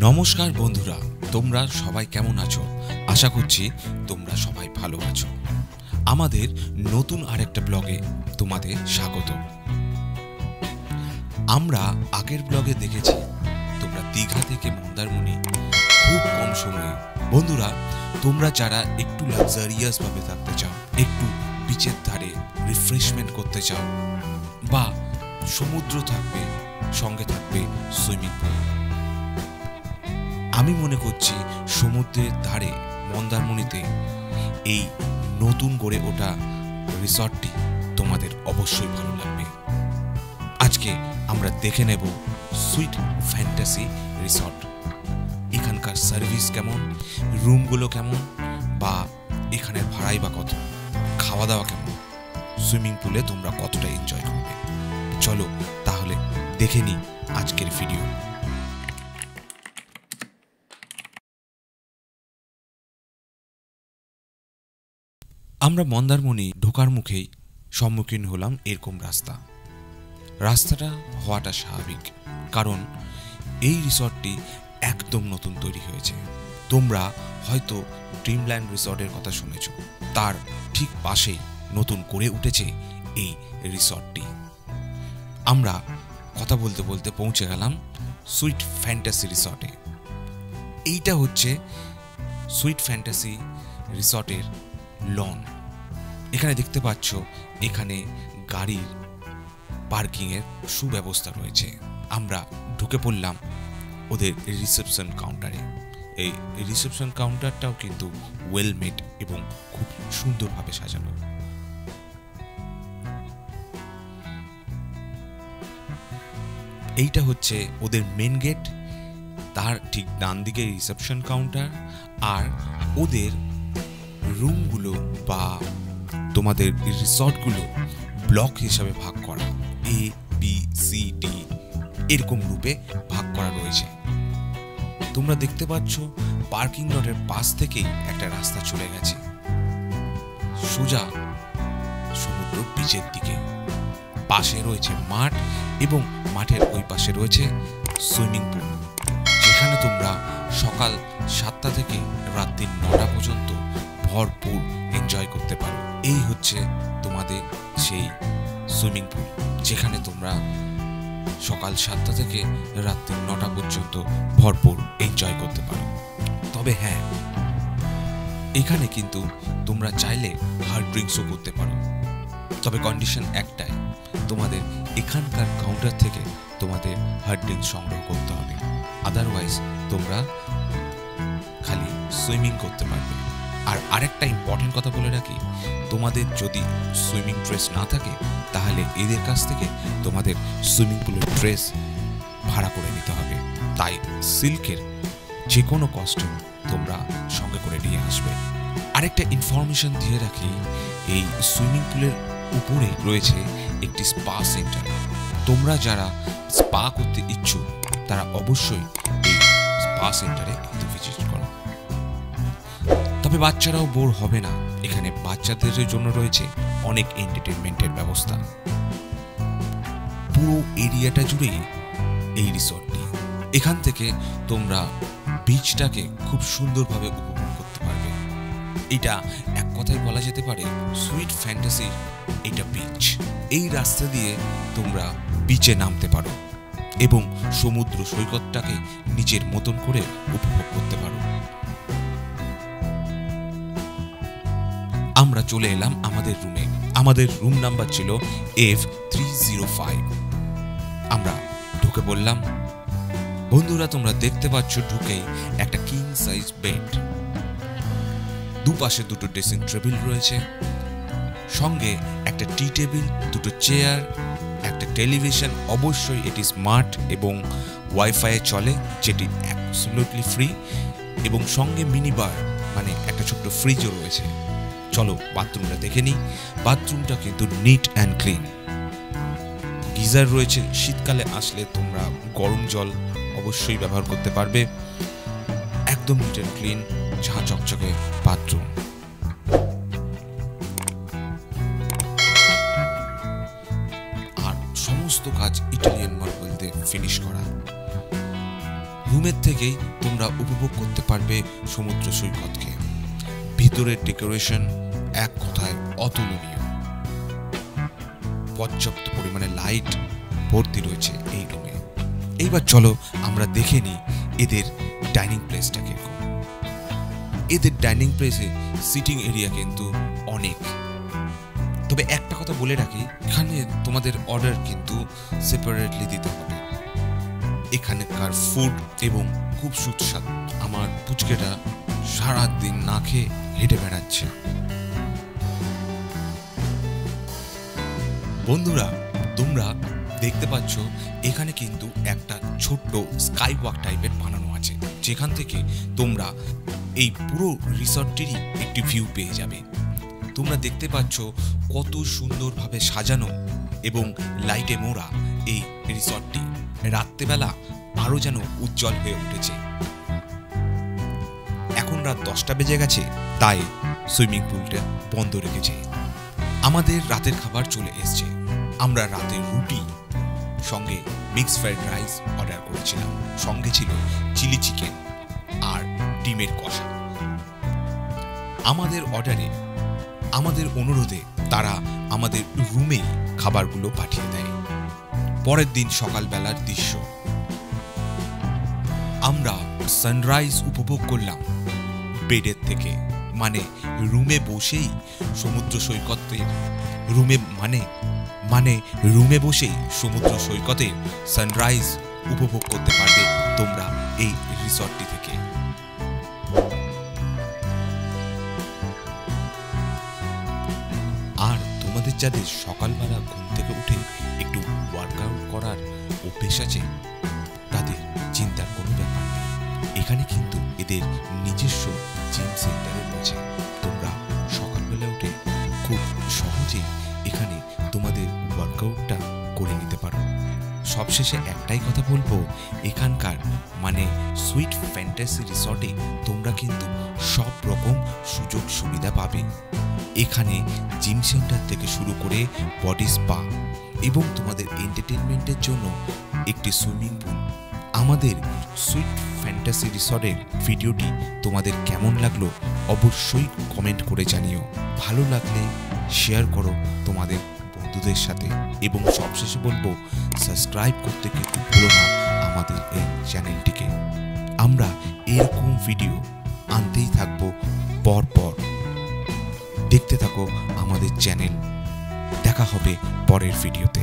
নমস্কার বন্ধুরা, তোমরা সবাই কেমন আছো? আশা করছি তোমরা সবাই ভালো আছো। আমাদের নতুন আরেকটা ব্লগে তোমাদের স্বাগত। আমরা আগের ব্লগে দেখেছি তোমরা দীঘা থেকে মন্দারমণি খুব কম সময়ে। বন্ধুরা, তোমরা যারা একটু লাক্সারিয়াস ভাবে থাকতে চাও, একটু বিচের ধারে রিফ্রেশমেন্ট করতে চাও, বা সমুদ্র থাকবে, সঙ্গে থাকবে সুইমিং পুল, আমি মনে করছি সমুদ্রের ধারে মন্দারমণিতে এই নতুন গড়ে ওঠা রিসর্টটি তোমাদের অবশ্যই ভালো লাগবে। আজকে আমরা দেখে নেব সুইট ফ্যান্টাসি রিসর্ট। এখানকার সার্ভিস কেমন, রুমগুলো কেমন, বা এখানের ভাড়াই বা কত, খাওয়া দাওয়া কেমন, সুইমিং পুলে তোমরা কতটা এনজয় করবে। চলো তাহলে দেখে নিই আজকের ভিডিও। আমরা মন্দারমণি ঢোকার মুখেই সম্মুখীন হলাম এরকম রাস্তাটা হওয়াটা স্বাভাবিক, কারণ এই রিসর্টটি একদম নতুন তৈরি হয়েছে। তোমরা হয়তো ড্রিমল্যান্ড রিসর্টের কথা শুনেছ, তার ঠিক পাশেই নতুন করে উঠেছে এই রিসর্টটি। আমরা কথা বলতে বলতে পৌঁছে গেলাম সুইট ফ্যান্টাসি রিসর্টে। এইটা হচ্ছে সুইট ফ্যান্টাসি রিসর্টের লন। এখানে দেখতে পাচ্ছ এখানে গাড়ির পার্কিংয়ের সুব্যবস্থা রয়েছে। আমরা ঢুকে পড়লাম ওদের রিসেপশন কাউন্টারে। এই রিসেপশন কাউন্টারটাও কিন্তু ওয়েল মেড এবং খুব সুন্দরভাবে সাজানো। এইটা হচ্ছে ওদের মেন গেট, তার ঠিক ডান দিকে রিসেপশন কাউন্টার, আর ওদের রুমগুলো বা তোমাদের রিসর্টগুলো ব্লক হিসাবে ভাগ করা, এ বি সি ডি এরকম রূপে ভাগ করা রয়েছে। তোমরা দেখতে পাচ্ছ পার্কিং লটের পাশ থেকেই একটা রাস্তা চলে গেছে সোজা সমুদ্র বিচের দিকে। পাশে রয়েছে মাঠ এবং মাঠের ওই পাশে রয়েছে সুইমিং পুল, যেখানে তোমরা সকাল 7টা থেকে রাত্রি 9টা পর্যন্ত ভরপুর এনজয় করতে পারো। এই হচ্ছে তোমাদের সেই সুইমিং পুল, যেখানে তোমরা সকাল 7টা থেকে রাত্রি 9টা পর্যন্ত ভরপুর এনজয় করতে পারো। তবে হ্যাঁ, এখানে কিন্তু তোমরা চাইলে হার্ড ড্রিঙ্কসও করতে পারো, তবে কন্ডিশন একটাই, তোমাদের এখানকার কাউন্টার থেকে তোমাদের হার্ড ড্রিঙ্কস সংগ্রহ করতে হবে। আদারওয়াইজ তোমরা খালি সুইমিং করতে পারবে। আর আরেকটা ইম্পর্টেন্ট কথা বলে রাখি, তোমাদের যদি সুইমিং ড্রেস না থাকে তাহলে এদের কাছ থেকে তোমাদের সুইমিং পুলের ড্রেস ভাড়া করে নিতে হবে। তাই সিল্কের যে কোনো কস্টিউম তোমরা সঙ্গে করে নিয়ে আসবে। আরেকটা ইনফরমেশন দিয়ে রাখি, এই সুইমিং পুলের উপরে রয়েছে একটি স্পা সেন্টার। তোমরা যারা স্পা করতে ইচ্ছুক তারা অবশ্যই এই স্পা সেন্টারে একটু ভিজিট করো। তবে বাচ্চারাও বোর হবে না, এখানে বাচ্চাদের জন্য রয়েছে অনেক এন্টারটেনমেন্টের ব্যবস্থা। পুরো এরিয়াটা জুড়েই এই রিসর্টটি। এখান থেকে তোমরা বিচটাকে খুব সুন্দরভাবে উপভোগ করতে পারবে। এটা এক কথায় বলা যেতে পারে সুইট ফ্যান্টাসির এটা বিচ। এই রাস্তা দিয়ে তোমরা বিচে নামতে পারো এবং সমুদ্র সৈকতটাকে নিজের মতন করে উপভোগ করতে পারো। আমরা চলে এলাম আমাদের রুমে। আমাদের রুম নাম্বার ছিল F305। আমরা ঢুকে বললাম। বন্ধুরা, তোমরা দেখতে পাচ্ছ ঢুকেই একটা কিং সাইজ বেড, দুপাশে দুটো ড্রেসিং টেবিল রয়েছে, সঙ্গে একটা টি টেবিল, দুটো চেয়ার, একটা টেলিভিশন। অবশ্যই এটি স্মার্ট এবং ওয়াইফাই চলে, যেটি অ্যাবসলিউটলি ফ্রি, এবং সঙ্গে মিনি বার মানে একটা ছোট্ট ফ্রিজও রয়েছে। চলো বাথরুমটা দেখে নিই। বাথরুমটা কিন্তু নিট অ্যান্ড ক্লিন। গিজার রয়েছে, শীতকালে আসলে তোমরা গরম জল অবশ্যই ব্যবহার করতে পারবে। একদম নিট অ্যান্ড ক্লিন, ঝাঁ চকচকে বাথরুম। আর সমস্ত কাজ ইটালিয়ান মার্বেল দিয়ে ফিনিশ করা। রুমের থেকেই তোমরা উপভোগ করতে পারবে সমুদ্র সৈকতকে। ভিতরের ডেকোরেশন এক কথায় অতুলনীয়। পর্যাপ্ত পরিমাণে লাইট ভর্তি রয়েছে এই রুমে। এইবার চলো আমরা দেখে নিই এদের ডাইনিং প্লেসটা কিরকম। এদের ডাইনিং প্লেসে সিটিং এরিয়া কিন্তু অনেক। তবে একটা কথা বলে রাখি, এখানে তোমাদের অর্ডার কিন্তু সেপারেটলি দিতে হবে। এখানকার ফুড এবং খুব সুস্বাদু। আমার পুচকেটা সারাদিন না খেয়ে হেঁটে বেড়াচ্ছে। বন্ধুরা, তোমরা দেখতে পাচ্ছ এখানে কিন্তু একটা ছোট্ট স্কাই ওয়াক টাইপের বানানো আছে, যেখান থেকে তোমরা এই পুরো রিসর্টটিরই একটি ভিউ পেয়ে যাবে। তোমরা দেখতে পাচ্ছ কত সুন্দরভাবে সাজানো এবং লাইটে মোড়া এই রিসর্টটি। রাত্রেবেলা আরো যেন উজ্জ্বল হয়ে উঠেছে। এখন রাত 10টা বেজে গেছে, তাই সুইমিং পুলটা বন্ধ রেখেছে। আমাদের রাতের খাবার চলে এসছে। আমরা রাতের রুটি সঙ্গে মিক্স ফ্রাইড রাইস অর্ডার করেছিলাম। সঙ্গে ছিল চিলি চিকেন আর ডিমের কষা। আমাদের অর্ডারে, আমাদের অনুরোধে তারা আমাদের রুমেই খাবারগুলো পাঠিয়ে দেয়। পরের দিন সকালবেলার দৃশ্য, আমরা সানরাইজ উপভোগ করলাম বেডের থেকে, মানে রুমে বসেই সমুদ্র সৈকতের রুমে বসেই সমুদ্র সৈকতের সানরাইজ উপভোগ করতে পারবে তোমরা এই রিসর্টটি থেকে। আর তোমাদের যাদের সকালবেলা ঘুম থেকে উঠে একটু ওয়ার্কআউট করার অভ্যেস আছে, তাদের চিন্তার কোনো ব্যাপার নেই। এখানে কিন্তু এদের নিজস্ব জিম সেন্টারও রয়েছে। তোমরা সকালবেলা উঠে খুব সহজেই এখানে তোমাদের ওয়ার্কআউটটা করে নিতে পারো। সবশেষে একটাই কথা বলবো, এখানকার মানে সুইট ফ্যান্টাসি রিসর্টে তোমরা কিন্তু সব রকম সুযোগ সুবিধা পাবে। এখানে জিম সেন্টার থেকে শুরু করে বডি স্পা এবং তোমাদের এন্টারটেনমেন্টের জন্য একটি সুইমিং পুল। আমাদের সুইট ফ্যান্টাসি রিসর্টের ভিডিওটি তোমাদের কেমন লাগলো অবশ্যই কমেন্ট করে জানিও। ভালো লাগলে শেয়ার করো তোমাদের বন্ধুদের সাথে, এবং সবশেষে বলবো সাবস্ক্রাইব করতে কিন্তু ভুলো না আমাদের এই চ্যানেলটিকে। আমরা এরকম ভিডিও আনতেই থাকবো পরপর। দেখতে থাকো আমাদের চ্যানেল। দেখা হবে পরের ভিডিওতে।